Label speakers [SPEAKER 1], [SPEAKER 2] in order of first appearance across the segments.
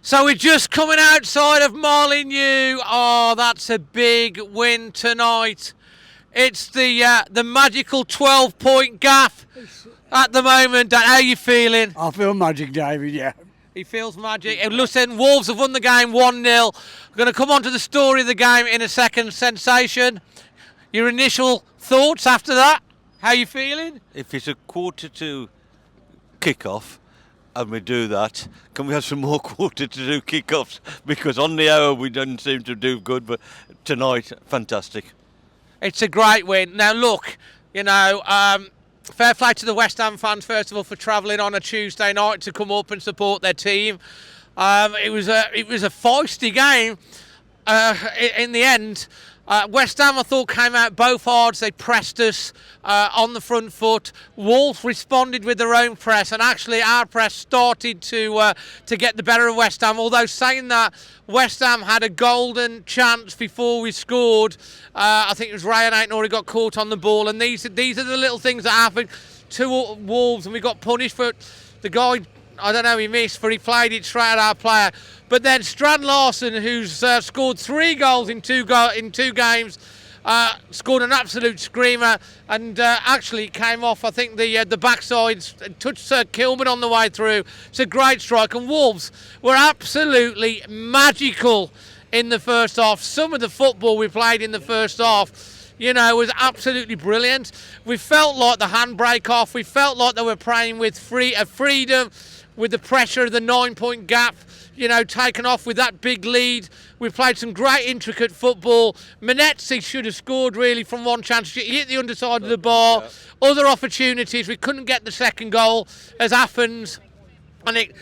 [SPEAKER 1] So we're just coming outside of Molineux. Oh, that's a big win tonight. It's the magical 12-point gap at the moment. How are you feeling?
[SPEAKER 2] I feel magic, David, yeah.
[SPEAKER 1] He feels magic. Listen, Wolves have won the game 1-0. We're going to come on to the story of the game in a second. Sensation. Your initial thoughts after that? How are you feeling?
[SPEAKER 3] If it's a quarter to kick-off and we do that, can we have some more quarter to do kick-offs? Because on the hour we don't seem to do good, but tonight, fantastic.
[SPEAKER 1] It's a great win. Now look, fair play to the West Ham fans first of all for travelling on a Tuesday night to come up and support their team. It was a feisty game. In the end, West Ham I thought came out both hard. They pressed us on the front foot. Wolves responded with their own press, and actually our press started to get the better of West Ham. Although saying that, West Ham had a golden chance before we scored. I think it was Ryan Aiton got caught on the ball, and these are the little things that happen to Wolves, and we got punished for the guy. I don't know, he missed, for he played it straight at our player. But then Strand Larson, who's scored 3 goals in two games, scored an absolute screamer, and actually came off, I think, the backside, touched Kilburn on the way through. It's a great strike, and Wolves were absolutely magical in the first half. Some of the football we played in the first half, was absolutely brilliant. We felt like the handbrake off. We felt like they were playing with freedom, with the pressure of the 9-point gap, taken off with that big lead. We played some great intricate football. Manetzi should have scored really from one chance. He hit the underside of the bar. Yeah. Other opportunities. We couldn't get the second goal, as happens. And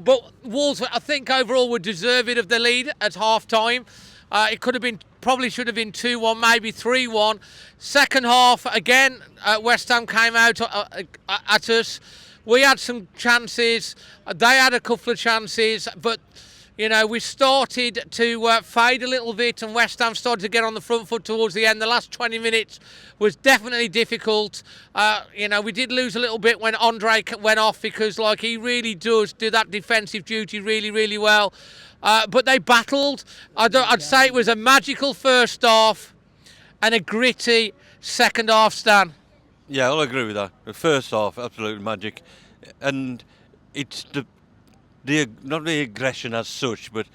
[SPEAKER 1] but Wolves, I think overall were deserving of the lead at half time. It probably should have been 2-1, maybe 3-1. Second half, again, West Ham came out at us. We had some chances. They had a couple of chances, but we started to fade a little bit, and West Ham started to get on the front foot towards the end. The last 20 minutes was definitely difficult. We did lose a little bit when Andre went off, because he really does do that defensive duty really, really well. But they battled. I'd say it was a magical first half and a gritty second half, Stan.
[SPEAKER 3] Yeah, I'll agree with that. The first half, absolute magic. And it's not the aggression as such, but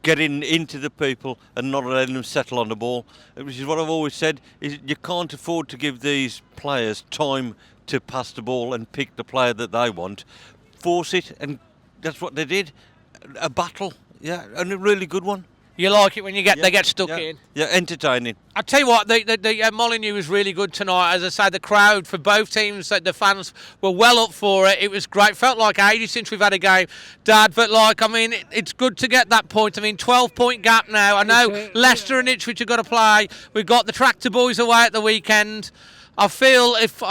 [SPEAKER 3] getting into the people and not letting them settle on the ball, which is what I've always said, is you can't afford to give these players time to pass the ball and pick the player that they want. Force it, and that's what they did. A battle, yeah, and a really good one.
[SPEAKER 1] You like it when they get stuck in?
[SPEAKER 3] Yeah, entertaining.
[SPEAKER 1] I'll tell you what, the Molineux was really good tonight. As I say, the crowd for both teams, the fans were well up for it. It was great. Felt like ages since we've had a game, Dad. But it's good to get that point. 12-point gap now. I know Leicester and Ipswich have got to play. We've got the Tractor Boys away at the weekend. I feel it's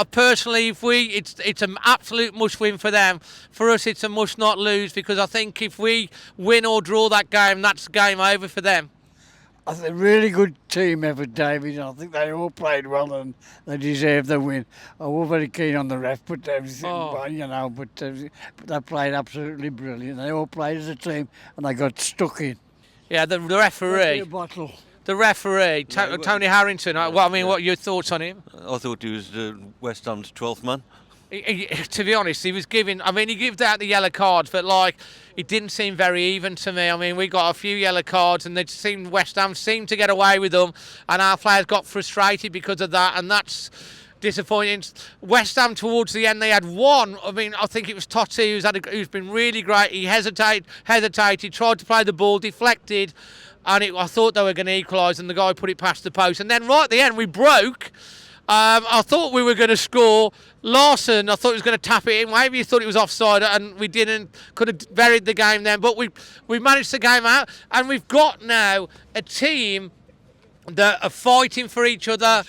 [SPEAKER 1] an absolute must win for them. For us, it's a must not lose, because I think if we win or draw that game, that's game over for them.
[SPEAKER 2] I think a really good team effort, David. I think they all played well and they deserved the win. I was very keen on the ref, but everything, but they played absolutely brilliant. They all played as a team and they got stuck in.
[SPEAKER 1] Yeah, the referee. The referee, Tony Harrington. What are your thoughts on him?
[SPEAKER 3] I thought he was West Ham's 12th man.
[SPEAKER 1] To be honest, he was giving. He gave out the yellow cards, but it didn't seem very even to me. We got a few yellow cards, and West Ham seemed to get away with them, and our players got frustrated because of that, and that's disappointing. West Ham towards the end, they had one. I think it was Totti who's been really great. He hesitated, tried to play the ball, deflected. And I thought they were going to equalise, and the guy put it past the post. And then right at the end, we broke. I thought we were going to score. Larson, I thought he was going to tap it in. Maybe he thought it was offside, and we didn't. Could have buried the game then. But we managed the game out, and we've got now a team that are fighting for each other,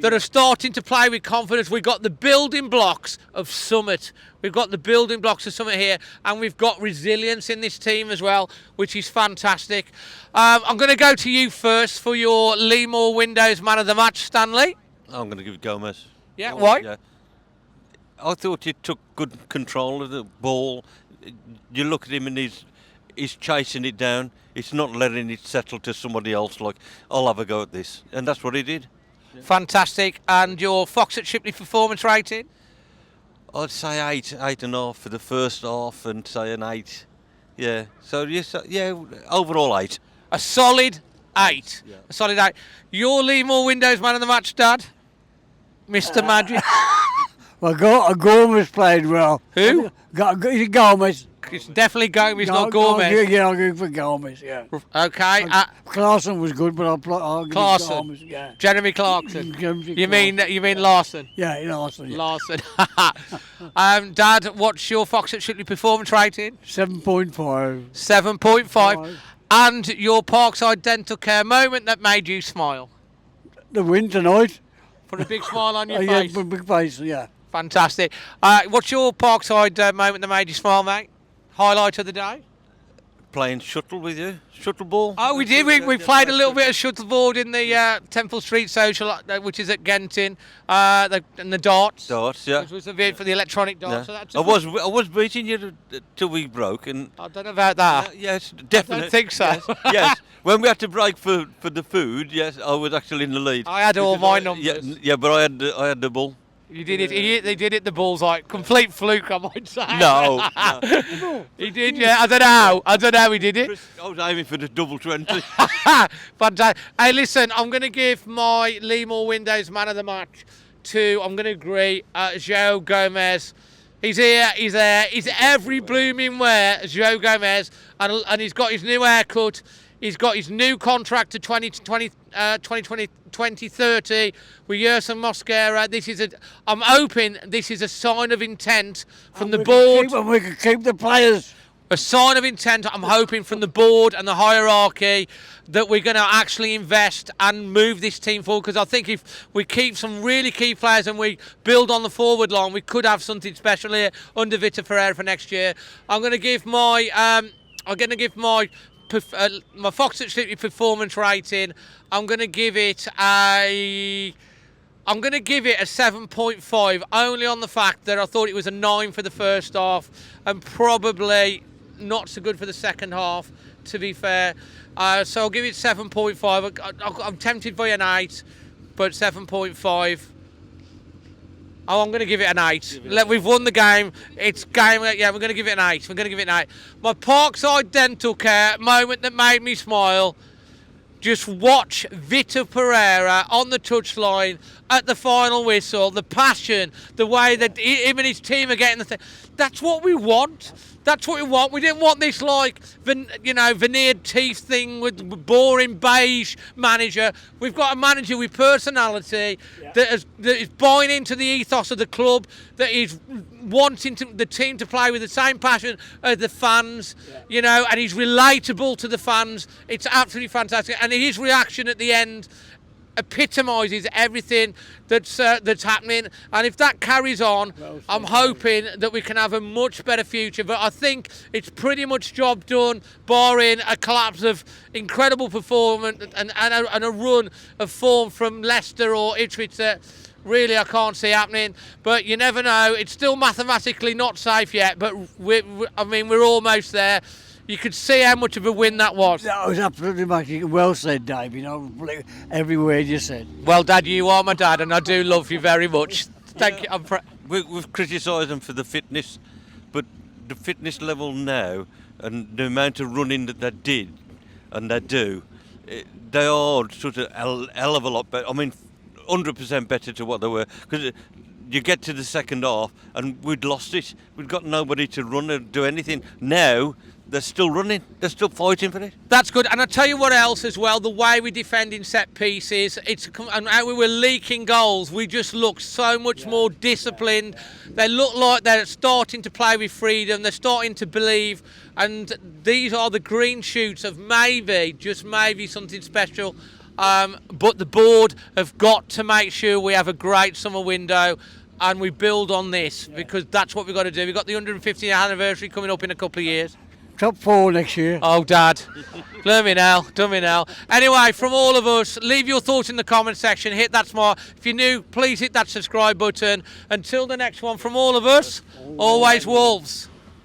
[SPEAKER 1] that are starting to play with confidence. We've got the building blocks of Summit. We've got the building blocks of Summit here, and we've got resilience in this team as well, which is fantastic. I'm going to go to you first for your Leamore Windows man of the match, Stanley.
[SPEAKER 3] I'm going to give it Gomez.
[SPEAKER 1] Yeah, why?
[SPEAKER 3] Yeah. I thought he took good control of the ball. You look at him and he's chasing it down. He's not letting it settle to somebody else. Like, I'll have a go at this, and that's what he did.
[SPEAKER 1] Fantastic. And your Fox at Shipley performance rating?
[SPEAKER 3] I'd say 8.5 for the first half, and say an 8. Yeah. So yes, overall 8.
[SPEAKER 1] A solid 8.
[SPEAKER 3] Yeah.
[SPEAKER 1] A solid 8. Your Leamore Windows man of the match, Dad? Mr. Magic?
[SPEAKER 2] Well, Gomez played well.
[SPEAKER 1] Who?
[SPEAKER 2] Gomez.
[SPEAKER 1] It's definitely Gomez, not Gomez.
[SPEAKER 2] Yeah, I'll go for Gomez, yeah.
[SPEAKER 1] Okay.
[SPEAKER 2] Clarkson was good, but I'll give
[SPEAKER 1] Clarkson.
[SPEAKER 2] Gomez, yeah.
[SPEAKER 1] Jeremy Clarkson.
[SPEAKER 2] Jeremy
[SPEAKER 1] You mean Larson?
[SPEAKER 2] Yeah, Larson. Yeah.
[SPEAKER 1] Larson. Dad, what's your Fox at Shipley performance rating?
[SPEAKER 2] 7.5.
[SPEAKER 1] 7.5. And your Parkside dental care moment that made you smile?
[SPEAKER 2] The win tonight.
[SPEAKER 1] Put a big smile on your
[SPEAKER 2] Yeah,
[SPEAKER 1] face.
[SPEAKER 2] big face, yeah.
[SPEAKER 1] Fantastic. What's your Parkside moment that made you smile, mate? Highlight of the day?
[SPEAKER 3] Playing shuttle with you, shuttle ball.
[SPEAKER 1] Oh, we did. We played a little bit of shuffleboard in the Temple Street Social, which is at Genting, and the darts.
[SPEAKER 3] Darts, yeah.
[SPEAKER 1] Which was a bit for the electronic darts. So
[SPEAKER 3] Yeah.
[SPEAKER 1] that's
[SPEAKER 3] I was beating you till we broke, and
[SPEAKER 1] I don't know about that.
[SPEAKER 3] yes, definitely.
[SPEAKER 1] I don't think so.
[SPEAKER 3] Yes, yes. When we had to break for the food, yes, I was actually in the lead.
[SPEAKER 1] I had all
[SPEAKER 3] Because
[SPEAKER 1] my
[SPEAKER 3] I-
[SPEAKER 1] numbers.
[SPEAKER 3] Yeah, but I had the ball.
[SPEAKER 1] You did it. They did it. The bullseye. Complete fluke, I might say.
[SPEAKER 3] No,
[SPEAKER 1] He did. Yeah. I don't know how he did it.
[SPEAKER 3] I was aiming for the double 20.
[SPEAKER 1] Fantastic. Hey, listen, I'm going to give my Leamore Windows man of the match to, I'm going to agree, Joe Gomez. He's here, he's there, he's every blooming where, Joe Gomez, and he's got his new haircut, he's got his new contract to 2030 with Yerson Mosquera. I'm hoping this is a sign of intent from the board.
[SPEAKER 2] We can keep the players.
[SPEAKER 1] A sign of intent, I'm hoping, from the board and the hierarchy that we're going to actually invest and move this team forward, because I think if we keep some really key players and we build on the forward line, we could have something special here under Vita Pereira for next year. I'm going to give my my Fox at Shipley performance rating. I'm going to give it a 7.5, only on the fact that I thought it was a 9 for the first half and probably not so good for the second half, to be fair. So I'll give it 7.5. I'm tempted by an 8, but 7.5. Oh, I'm going to give it an 8. We've won the game. It's game. Yeah, we're going to give it an 8. We're going to give it an 8. My Parkside dental care moment that made me smile. Just watch Vita Pereira on the touchline at the final whistle, the passion, the way that him and his team are getting the thing. That's what we want. That's what we want. We didn't want this veneered teeth thing with boring beige manager. We've got a manager with personality that is buying into the ethos of the club, that is wanting the team to play with the same passion as the fans, and he's relatable to the fans. It's absolutely fantastic. And his reaction at the end epitomises everything that's happening, and if that carries on, I'm hoping that we can have a much better future. But I think it's pretty much job done, barring a collapse of incredible performance and a run of form from Leicester or Ipswich that really I can't see happening. But you never know. It's still mathematically not safe yet, but we're almost there. You could see how much of a win that was.
[SPEAKER 2] That was absolutely magic. Well said, Dave. Every word you said.
[SPEAKER 1] Well, Dad, you are my dad, and I do love you very much. Thank you.
[SPEAKER 3] We've criticised them for the fitness, but the fitness level now and the amount of running that they did and they do, they are sort of a hell of a lot better. I mean, 100% better to what they were. Because you get to the second half and we'd lost it. We'd got nobody to run or do anything. Now they're still running. They're still fighting for it.
[SPEAKER 1] That's good. And I'll tell you what else as well, the way we defend in set pieces, and how we were leaking goals, we just look so much more disciplined. They look like they're starting to play with freedom. They're starting to believe. And these are the green shoots of maybe, just maybe, something special. But the board have got to make sure we have a great summer window and we build on this, because that's what we've got to do. We've got the 150th anniversary coming up in a couple of years.
[SPEAKER 2] Top 4 next year.
[SPEAKER 1] Oh, Dad. Done me now. Anyway, from all of us, leave your thoughts in the comment section. Hit that smart. If you're new, please hit that subscribe button. Until the next one, from all of us, always Wolves.